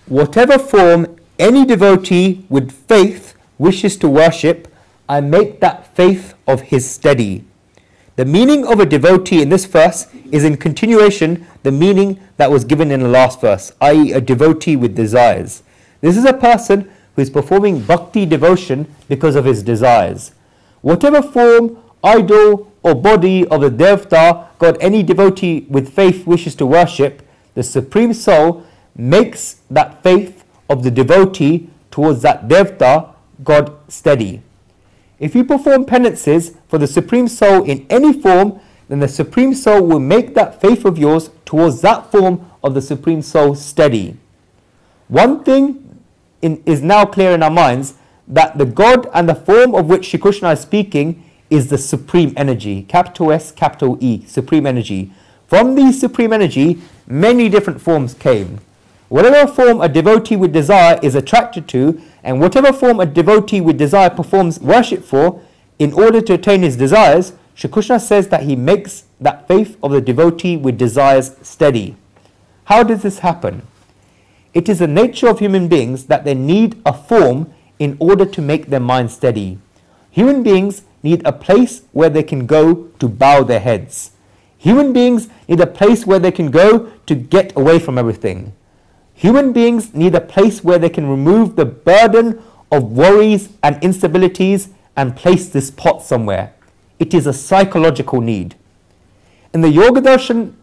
Whatever form any devotee with faith wishes to worship, I make that faith of his steady. The meaning of a devotee in this verse is in continuation the meaning that was given in the last verse, i.e. a devotee with desires. This is a person who is performing bhakti devotion because of his desires. Whatever form, idol or body of the devta god any devotee with faith wishes to worship, the Supreme Soul makes that faith of the devotee towards that devta god steady. If you perform penances for the Supreme Soul in any form, then the Supreme Soul will make that faith of yours towards that form of the Supreme Soul steady. One thing is now clear in our minds, that the God and the form of which Shri Krishna is speaking is the Supreme Energy, capital S, capital E, Supreme Energy. From the Supreme Energy, many different forms came. Whatever form a devotee with desire is attracted to, and whatever form a devotee with desire performs worship for, in order to attain his desires, Shri Krishna says that he makes that faith of the devotee with desires steady. How does this happen? It is the nature of human beings that they need a form in order to make their mind steady. Human beings need a place where they can go to bow their heads. Human beings need a place where they can go to get away from everything. Human beings need a place where they can remove the burden of worries and instabilities and place this pot somewhere. It is a psychological need. In the Yoga Darshan,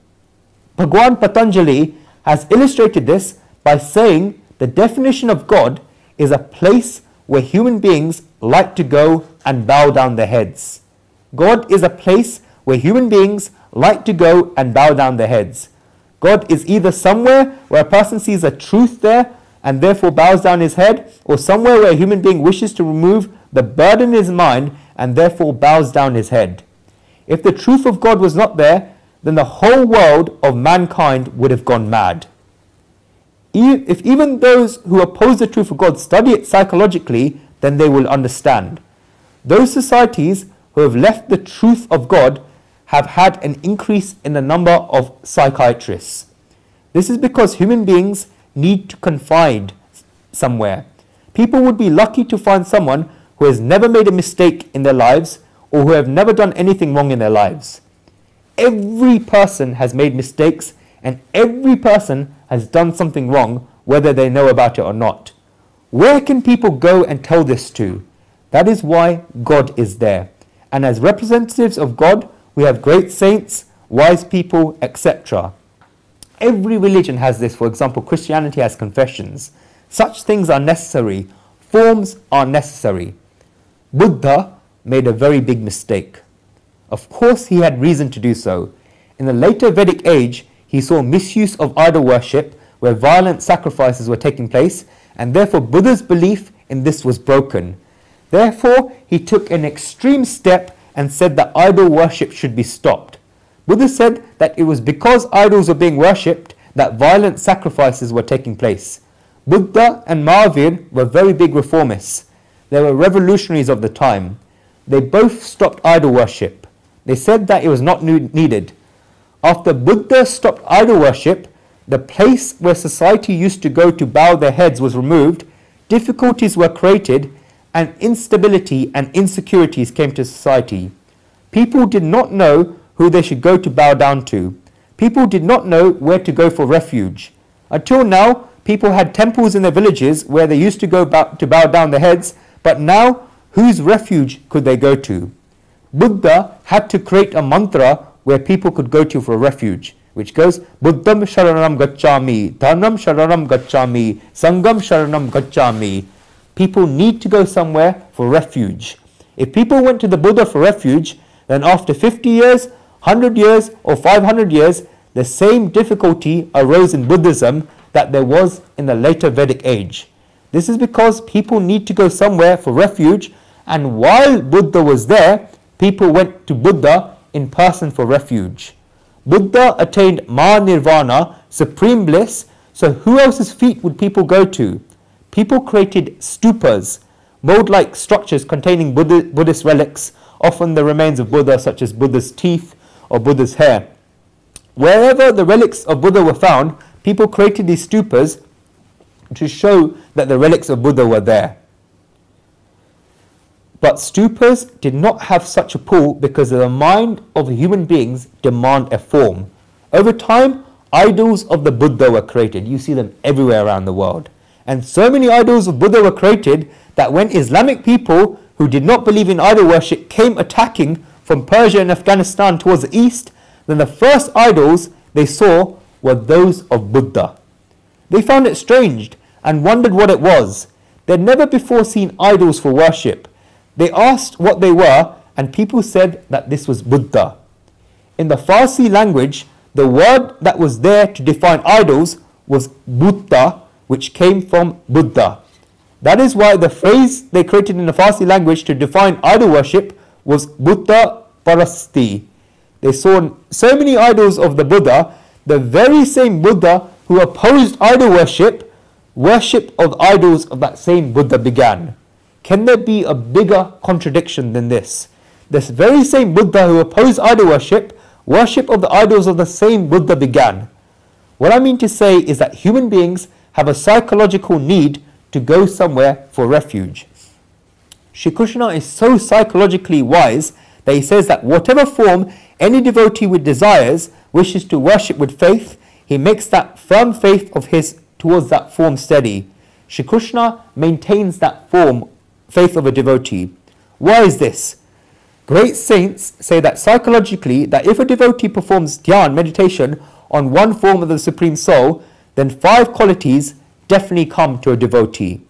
Bhagwan Patanjali has illustrated this by saying the definition of God is a place where human beings like to go and bow down their heads. God is a place where human beings like to go and bow down their heads. God is either somewhere where a person sees a truth there and therefore bows down his head, or somewhere where a human being wishes to remove the burden in his mind and therefore bows down his head. If the truth of God was not there, then the whole world of mankind would have gone mad. If even those who oppose the truth of God study it psychologically, then they will understand. Those societies who have left the truth of God have had an increase in the number of psychiatrists. This is because human beings need to confide somewhere. People would be lucky to find someone who has never made a mistake in their lives or who have never done anything wrong in their lives. Every person has made mistakes, and every person has done something wrong, whether they know about it or not. Where can people go and tell this to? That is why God is there. And as representatives of God, we have great saints, wise people, etc. Every religion has this. For example, Christianity has confessions. Such things are necessary. Forms are necessary. Buddha made a very big mistake. Of course, he had reason to do so. In the later Vedic age, he saw misuse of idol worship where violent sacrifices were taking place, and therefore Buddha's belief in this was broken. Therefore, he took an extreme step and said that idol worship should be stopped. Buddha said that it was because idols were being worshipped that violent sacrifices were taking place. Buddha and Mahavir were very big reformists. They were revolutionaries of the time. They both stopped idol worship. They said that it was not needed. After Buddha stopped idol worship, the place where society used to go to bow their heads was removed, difficulties were created, and instability and insecurities came to society. People did not know who they should go to bow down to. People did not know where to go for refuge. Until now, people had temples in their villages where they used to go to bow down their heads, but now, whose refuge could they go to? Buddha had to create a mantra where people could go to for refuge, which goes, Buddham Sharanam Gacchami, Dhanam Sharanam Gacchami, Sangam Sharanam Gacchami. People need to go somewhere for refuge. If people went to the Buddha for refuge, then after 50 years, 100 years, or 500 years, the same difficulty arose in Buddhism that there was in the later Vedic age. This is because people need to go somewhere for refuge, and while Buddha was there, people went to Buddha in person for refuge. Buddha attained Maha-Nirvana, supreme bliss, so who else's feet would people go to? People created stupas, mold-like structures containing Buddhist relics, often the remains of Buddha such as Buddha's teeth or Buddha's hair. Wherever the relics of Buddha were found, people created these stupas to show that the relics of Buddha were there. But stupas did not have such a pull because the mind of human beings demand a form. Over time, idols of the Buddha were created. You see them everywhere around the world. And so many idols of Buddha were created that when Islamic people who did not believe in idol worship came attacking from Persia and Afghanistan towards the east, then the first idols they saw were those of Buddha. They found it strange and wondered what it was. They had never before seen idols for worship. They asked what they were, and people said that this was Buddha. In the Farsi language, the word that was there to define idols was Buddha, which came from Buddha. That is why the phrase they created in the Farsi language to define idol worship was Buddha Parasti. They saw so many idols of the Buddha, the very same Buddha who opposed idol worship of idols of that same Buddha began. Can there be a bigger contradiction than this? This very same Buddha who opposed idol worship of the idols of the same Buddha began. What I mean to say is that human beings have a psychological need to go somewhere for refuge. Shri Krishna is so psychologically wise that he says that whatever form any devotee with desires wishes to worship with faith, he makes that firm faith of his towards that form steady. Shri Krishna maintains that faith of a devotee. Why is this? Great saints say that psychologically, that if a devotee performs dhyan, meditation, on one form of the Supreme Soul, then 5 qualities definitely come to a devotee.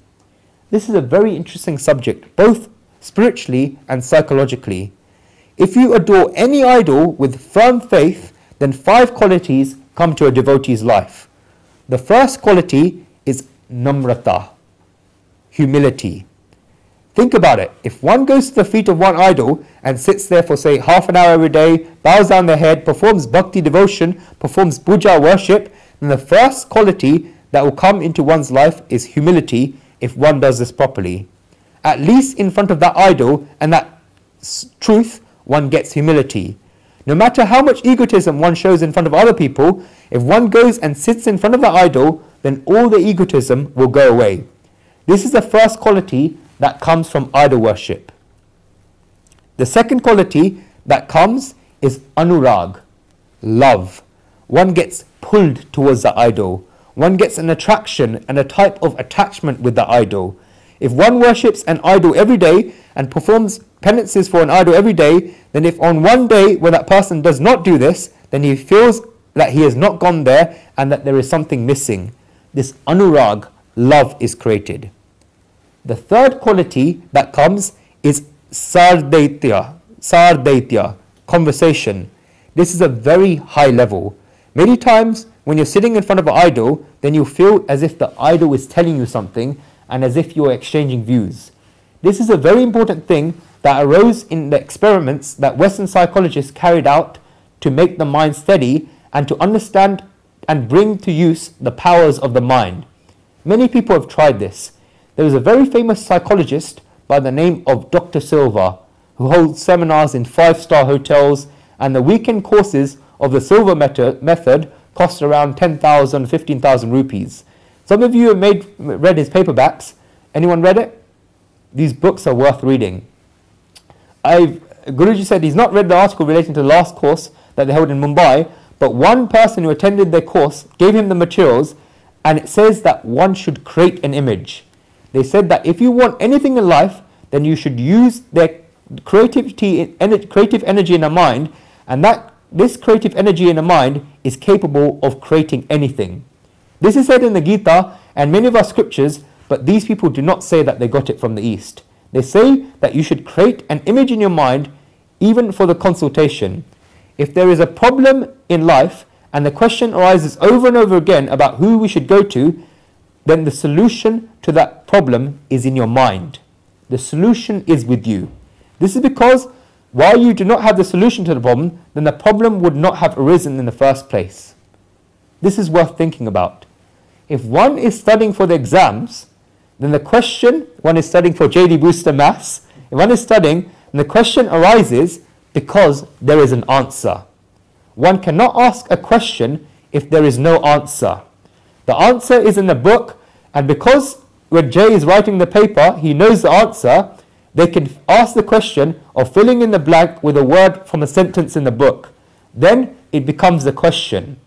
This is a very interesting subject, both spiritually and psychologically. If you adore any idol with firm faith, then 5 qualities come to a devotee's life. The first quality is namrata, humility. Think about it. If one goes to the feet of one idol and sits there for say half an hour every day, bows down their head, performs bhakti devotion, performs puja worship, then the first quality that will come into one's life is humility if one does this properly. At least in front of that idol and that truth, one gets humility. No matter how much egotism one shows in front of other people, if one goes and sits in front of the idol, then all the egotism will go away. This is the first quality that comes from idol worship. The second quality that comes is anurag, love. One gets pulled towards the idol. One gets an attraction and a type of attachment with the idol. If one worships an idol every day and performs penances for an idol every day, then if on one day when that person does not do this, then he feels that he has not gone there and that there is something missing. This anurag, love, is created. The third quality that comes is sardaitya, conversation. This is a very high level. Many times when you're sitting in front of an idol, then you feel as if the idol is telling you something and as if you're exchanging views. This is a very important thing that arose in the experiments that Western psychologists carried out to make the mind steady and to understand and bring to use the powers of the mind. Many people have tried this. There is a very famous psychologist by the name of Dr. Silva who holds seminars in 5-star hotels, and the weekend courses of the Silva method cost around 10,000, 15,000 rupees. Some of you have read his paperbacks. Anyone read it? These books are worth reading. Guruji said he's not read the article relating to the last course that they held in Mumbai, but one person who attended their course gave him the materials, and it says that one should create an image. They said that if you want anything in life, then you should use their creative energy in the mind, and this creative energy in the mind is capable of creating anything. This is said in the Gita and many of our scriptures, but these people do not say that they got it from the East. They say that you should create an image in your mind even for the consultation. If there is a problem in life and the question arises over and over again about who we should go to, then the solution to that problem is in your mind. The solution is with you. This is because while you do not have the solution to the problem, then the problem would not have arisen in the first place. This is worth thinking about. If one is studying for the exams, then the question, one is studying for JD Booster Maths, if one is studying, then the question arises because there is an answer. One cannot ask a question if there is no answer. The answer is in the book, And because when Jay is writing the paper, he knows the answer, they can ask the question of filling in the blank with a word from a sentence in the book. Then it becomes the question.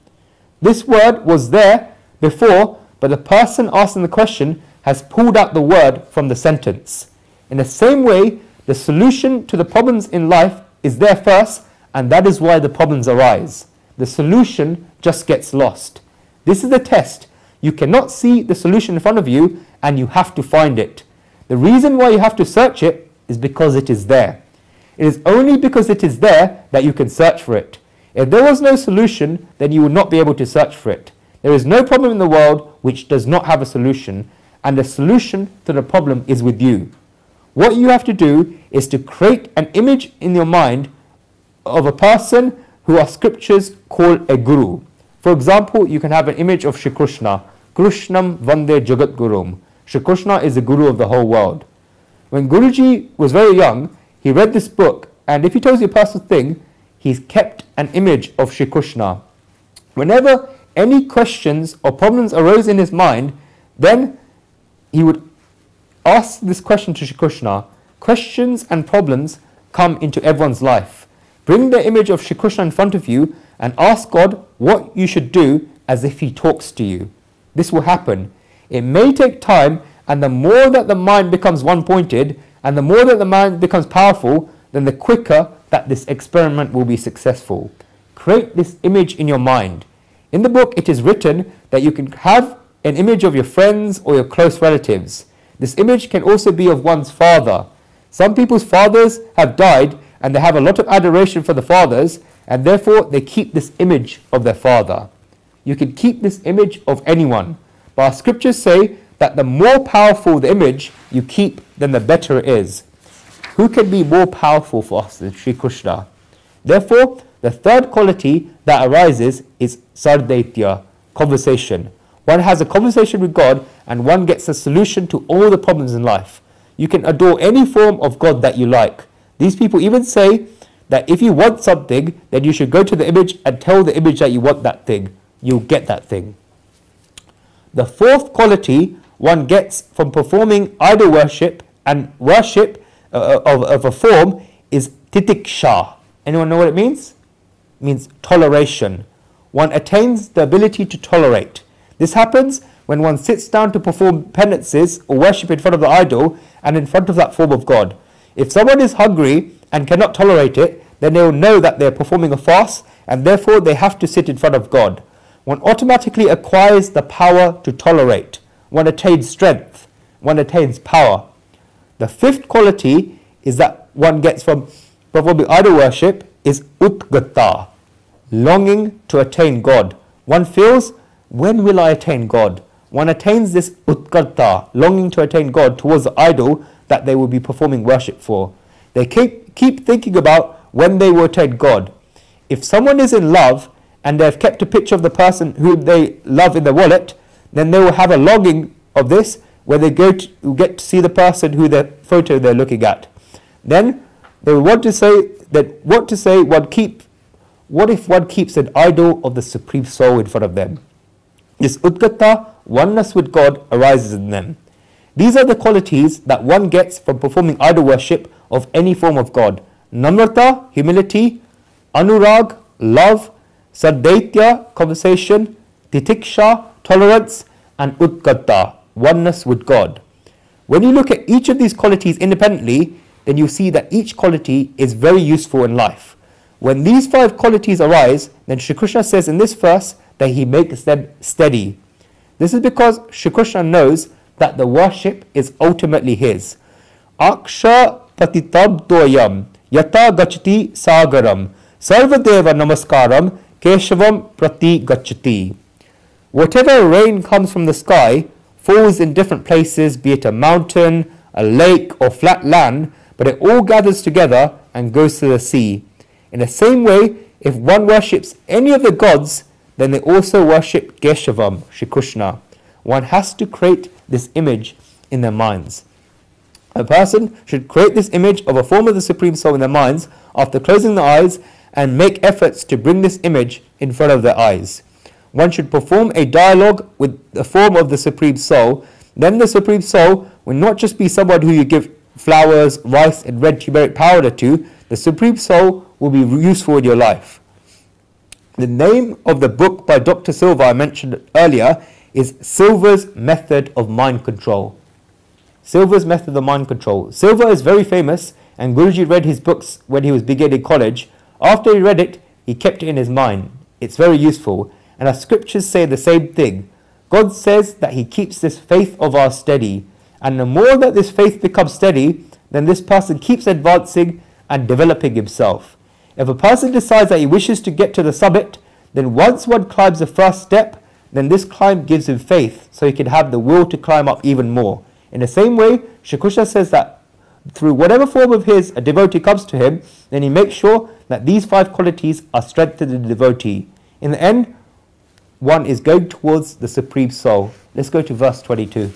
This word was there before, but the person asking the question has pulled out the word from the sentence. In the same way, the solution to the problems in life is there first, and that is why the problems arise. The solution just gets lost. This is the test. You cannot see the solution in front of you, and you have to find it. The reason why you have to search it is because it is there. It is only because it is there that you can search for it. If there was no solution, then you would not be able to search for it. There is no problem in the world which does not have a solution, and the solution to the problem is with you. What you have to do is to create an image in your mind of a person who our scriptures call a guru. For example, you can have an image of Shri Krishna. Krishnam Vande Jagat Gurum. Shri Krishna is the guru of the whole world. When Guruji was very young, he read this book, and if he tells you a personal thing, he's kept an image of Shri Krishna. Whenever any questions or problems arose in his mind, then he would ask this question to Shri Krishna. Questions and problems come into everyone's life. Bring the image of Shri Krishna in front of you and ask God what you should do as if he talks to you. This will happen. It may take time, and the more that the mind becomes one-pointed and the more that the mind becomes powerful, then the quicker that this experiment will be successful. Create this image in your mind. In the book, it is written that you can have an image of your friends or your close relatives. This image can also be of one's father. Some people's fathers have died and they have a lot of adoration for the fathers, and therefore they keep this image of their father. You can keep this image of anyone, but our scriptures say that the more powerful the image you keep, then the better it is. Who can be more powerful for us than Sri Krishna? Therefore, the third quality that arises is sardaitya, conversation. One has a conversation with God and one gets a solution to all the problems in life. You can adore any form of God that you like. These people even say that if you want something, then you should go to the image and tell the image that you want that thing. You'll get that thing. The fourth quality one gets from performing idol worship and worship of a form is titiksha. Anyone know what it means? It means toleration. One attains the ability to tolerate. This happens when one sits down to perform penances or worship in front of the idol and in front of that form of God. If someone is hungry and cannot tolerate it, then they will know that they are performing a fast, and therefore they have to sit in front of God. One automatically acquires the power to tolerate. One attains strength. One attains power. The fifth quality is that one gets from performing idol worship is utgata, longing to attain God. One feels, when will I attain God? One attains this utgata, longing to attain God towards the idol that they will be performing worship for. They keep thinking about when they will attain God. If someone is in love and they have kept a picture of the person whom they love in their wallet, then they will have a longing of this where they get to see the person who their photo they're looking at. Then they will want to say that what if one keeps an idol of the Supreme Soul in front of them? This udgata, oneness with God, arises in them. These are the qualities that one gets from performing idol worship of any form of God. Namrata, humility; anurag, love; sardaitya, conversation; titiksha, tolerance; and udgata, oneness with God. When you look at each of these qualities independently, then you see that each quality is very useful in life. When these 5 qualities arise, then Shri Krishna says in this verse that he makes them steady. This is because Shri Krishna knows that the worship is ultimately his. Aksha patitabdoyam yata gachati sagaram sarvadeva namaskaram keshavam prati gachati. Whatever rain comes from the sky falls in different places, be it a mountain, a lake, or flat land, but it all gathers together and goes to the sea. In the same way, if one worships any of the gods, then they also worship Keshavam, Shri Krishna. One has to create this image in their minds. A person should create this image of a form of the Supreme Soul in their minds after closing their eyes and make efforts to bring this image in front of their eyes. One should perform a dialogue with the form of the Supreme Soul then the Supreme Soul will not just be someone who you give flowers, rice and red turmeric powder to. The Supreme Soul will be useful in your life. The name of the book by Dr. Silva I mentioned earlier is Silva's Method of Mind Control. Silva's Method of Mind Control. Silva is very famous, and Guruji read his books when he was beginning college. After he read it, he kept it in his mind. It's very useful, and our scriptures say the same thing. God says that he keeps this faith of ours steady, and the more that this faith becomes steady, then this person keeps advancing and developing himself. If a person decides that he wishes to get to the summit, then once one climbs the first step, then this climb gives him faith, so he can have the will to climb up even more. In the same way, Shri Krishna says that through whatever form of his a devotee comes to him, then he makes sure that these 5 qualities are strengthened in the devotee. In the end, one is going towards the Supreme Soul. Let's go to verse 22.